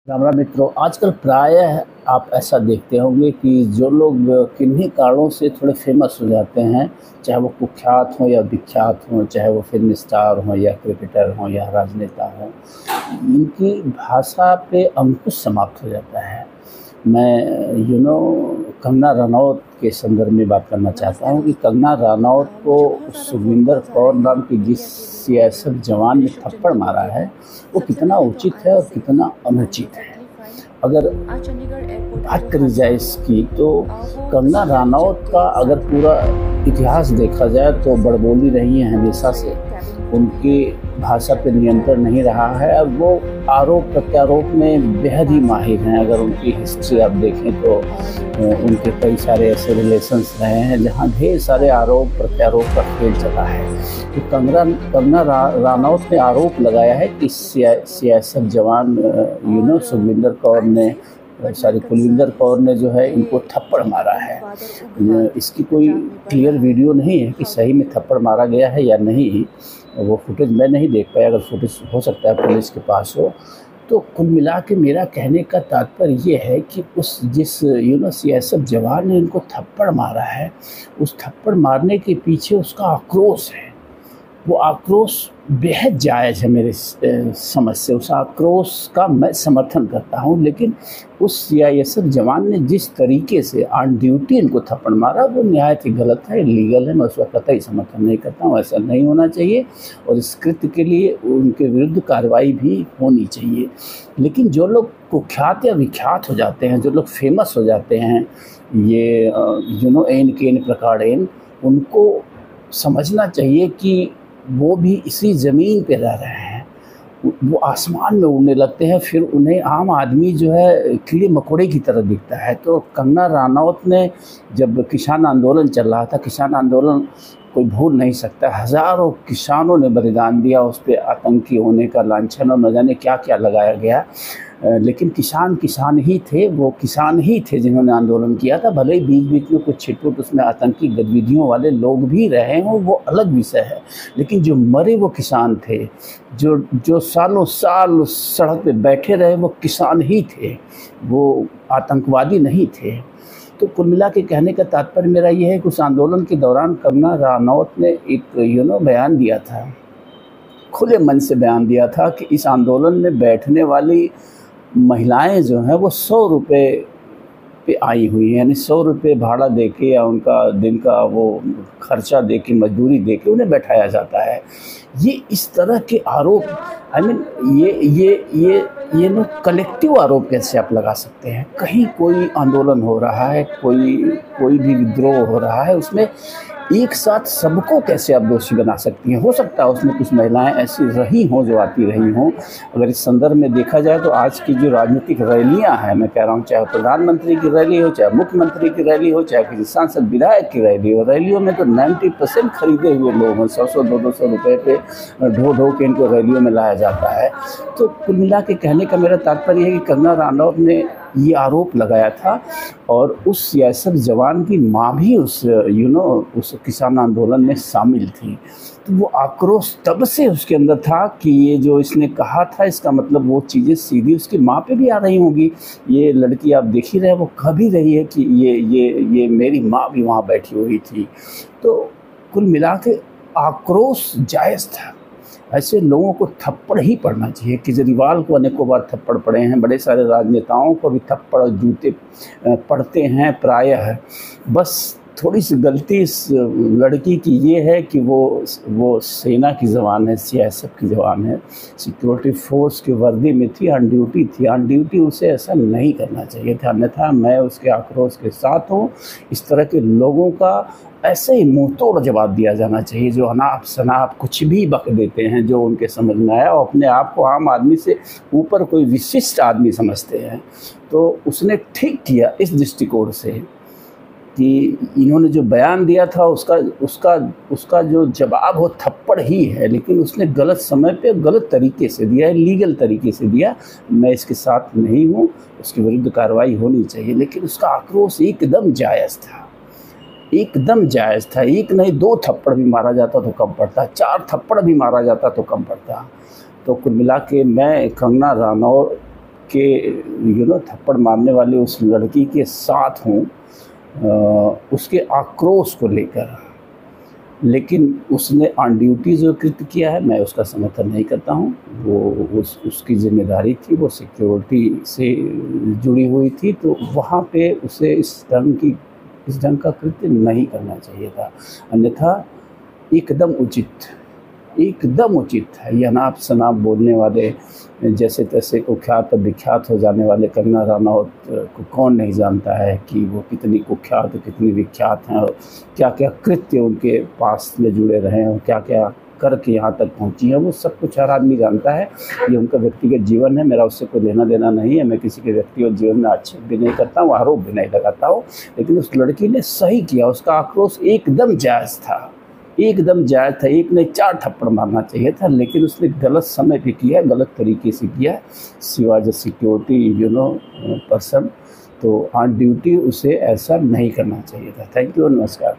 राम राम मित्रों, आजकल प्रायः आप ऐसा देखते होंगे कि जो लोग किन्हीं कारणों से थोड़े फेमस हो जाते हैं, चाहे वो कुख्यात हों या विख्यात हों, चाहे वो फिल्म स्टार हों या क्रिकेटर हों या राजनेता हों, इनकी भाषा पे अंकुश समाप्त हो जाता है। मैं कंगना रनौत के संदर्भ में बात करना चाहता हूँ कि कंगना रनौत को सुखविंदर कौर नाम की जिस सियासत जवान ने थप्पड़ मारा है, वो कितना उचित है और कितना अनुचित है। अगर बात करी जाए इसकी, तो कंगना रनौत का अगर पूरा इतिहास देखा जाए तो बड़बोली रही है हमेशा से, उनकी भाषा पे नियंत्रण नहीं रहा है और वो आरोप प्रत्यारोप में बेहद ही माहिर हैं। अगर उनकी हिस्ट्री आप देखें तो उनके कई सारे ऐसे रिलेशंस रहे हैं जहाँ ढेर सारे आरोप प्रत्यारोप का खेल चला है। तो कंगना रनौत ने आरोप लगाया है कि सियासत जवान सुखविंदर कौर ने कुलविंदर कौर ने जो है इनको थप्पड़ मारा है। इसकी कोई क्लियर वीडियो नहीं है कि सही में थप्पड़ मारा गया है या नहीं, वो फुटेज मैं नहीं देख पाया। अगर फुटेज हो सकता है पुलिस के पास हो। तो कुल मिला के मेरा कहने का तात्पर्य ये है कि उस जिस सियासत जवान ने इनको थप्पड़ मारा है, उस थप्पड़ मारने के पीछे उसका आक्रोश है। वो आक्रोश बेहद जायज़ है मेरे समझ से, उस आक्रोश का मैं समर्थन करता हूँ। लेकिन उस सियासत जवान ने जिस तरीके से ऑन ड्यूटी इनको थप्पड़ मारा, वो निहायत ही गलत है, इलीगल है। मैं उसका कतई समर्थन नहीं करता हूँ, ऐसा नहीं होना चाहिए और इस कृत्य के लिए उनके विरुद्ध कार्रवाई भी होनी चाहिए। लेकिन जो लोग कुख्यात या विख्यात हो जाते हैं, जो लोग फेमस हो जाते हैं, ये एन के इन प्रकार उनको समझना चाहिए कि वो भी इसी ज़मीन पे रह रहे हैं, वो आसमान में उड़ने लगते हैं, फिर उन्हें आम आदमी जो है कीड़े मकोड़े की तरह दिखता है। तो कंगना रनौत ने जब किसान आंदोलन चल रहा था, किसान आंदोलन कोई भूल नहीं सकता, हज़ारों किसानों ने बलिदान दिया, उस पर आतंकी होने का लांछन और न जाने क्या क्या लगाया गया। लेकिन किसान ही थे, वो किसान ही थे जिन्होंने आंदोलन किया था। भले ही बीच बीच में कुछ छिटपुट उसमें आतंकी गतिविधियों वाले लोग भी रहे हों, वो अलग विषय है। लेकिन जो मरे वो किसान थे, जो सालों साल उस सड़क पे बैठे रहे वो किसान ही थे, वो आतंकवादी नहीं थे। तो कुल मिला के कहने का तात्पर्य मेरा ये है कि उस आंदोलन के दौरान कंगना रनौत ने एक बयान दिया था, खुले मन से बयान दिया था कि इस आंदोलन में बैठने वाली महिलाएं जो हैं वो 100 रुपये पे आई हुई हैं, यानी 100 रुपये भाड़ा दे के या उनका दिन का वो खर्चा दे के, मजदूरी दे के उन्हें बैठाया जाता है। ये इस तरह के आरोप, ये लोग कलेक्टिव आरोप कैसे आप लगा सकते हैं? कहीं कोई आंदोलन हो रहा है, कोई भी विद्रोह हो रहा है, उसमें एक साथ सबको कैसे आप दोषी बना सकती हैं? हो सकता है उसमें कुछ महिलाएं ऐसी रही हों जो आती रही हों। अगर इस संदर्भ में देखा जाए तो आज की जो राजनीतिक रैलियां हैं, मैं कह रहा हूं, चाहे प्रधानमंत्री की रैली हो, चाहे मुख्यमंत्री की रैली हो, चाहे किसी सांसद विधायक की रैली हो, रैलियों में तो 90% खरीदे हुए लोग हैं। 100 200 रुपये पे ढो के इनको रैलियों में लाया जाता है। तो कुल मिला के कहने का मेरा तात्पर्य है कि कंगना रनौत ने ये आरोप लगाया था और उस सियासत जवान की माँ भी उस किसान आंदोलन में शामिल थी। तो वो आक्रोश तब से उसके अंदर था कि ये जो इसने कहा था, इसका मतलब वो चीज़ें सीधी उसकी माँ पे भी आ रही होंगी। ये लड़की आप देख ही रहे, वो कह भी रही है कि ये मेरी माँ भी वहाँ बैठी हुई थी। तो कुल मिला के आक्रोश जायज़ था। ऐसे लोगों को थप्पड़ ही पड़ना चाहिए। केजरीवाल को अनेकों बार थप्पड़ पड़े हैं, बड़े सारे राजनेताओं को भी थप्पड़ और जूते पड़ते हैं प्रायः। बस थोड़ी सी गलती इस लड़की की ये है कि वो सेना की जवान है, सियासत की जवान है, सिक्योरिटी फोर्स की वर्दी में थी, ऑन ड्यूटी थी। ऑन ड्यूटी उसे ऐसा नहीं करना चाहिए था, अन्यथा मैं उसके आक्रोश के साथ हूँ। इस तरह के लोगों का ऐसे ही मुंह तोड़ जवाब दिया जाना चाहिए, जो अनाप शनाप कुछ भी बक देते हैं, जो उनके समझ में आया और अपने आप को आम आदमी से ऊपर कोई विशिष्ट आदमी समझते हैं। तो उसने ठीक किया इस दृष्टिकोण से कि इन्होंने जो बयान दिया था उसका जो जवाब हो थप्पड़ ही है, लेकिन उसने गलत समय पे गलत तरीके से दिया है, लीगल तरीके से दिया। मैं इसके साथ नहीं हूँ, उसके विरुद्ध कार्रवाई होनी चाहिए। लेकिन उसका आक्रोश एकदम जायज़ था, एकदम जायज़ था। एक नहीं 2 थप्पड़ भी मारा जाता तो कम पड़ता, 4 थप्पड़ भी मारा जाता तो कम पड़ता। तो कुल मिला के मैं कंगना रनौत के थप्पड़ मारने वाले उस लड़की के साथ हूँ उसके आक्रोश को लेकर। लेकिन उसने ऑन ड्यूटी जो कृत्य किया है मैं उसका समर्थन नहीं करता हूँ। वो उसकी जिम्मेदारी थी, वो सिक्योरिटी से जुड़ी हुई थी, तो वहाँ पे उसे इस ढंग का कृत्य नहीं करना चाहिए था। अन्यथा एकदम उचित है। ये अनाप शनाप बोलने वाले, जैसे तैसे कुख्यात और विख्यात हो जाने वाले कंगना रनौत को कौन नहीं जानता है कि वो कितनी कुख्यात और कितनी विख्यात हैं, और क्या क्या कृत्य उनके पास में जुड़े रहे हैं और क्या क्या करके यहाँ तक पहुँची है, वो सब कुछ हर आदमी जानता है। ये उनका व्यक्तिगत जीवन है, मेरा उससे कोई लेना देना नहीं है। मैं किसी के व्यक्तिगत जीवन में आक्षेप भी नहीं करता हूँ, आरोप भी नहीं लगाता हूँ। लेकिन उस लड़की ने सही किया, उसका आक्रोश एकदम जायज़ था, एकदम जायज़ था। एक नहीं 4 थप्पड़ मारना चाहिए था, लेकिन उसने गलत समय पे किया, गलत तरीके से किया। She was a security person, तो ऑन ड्यूटी उसे ऐसा नहीं करना चाहिए था। थैंक यू और नमस्कार।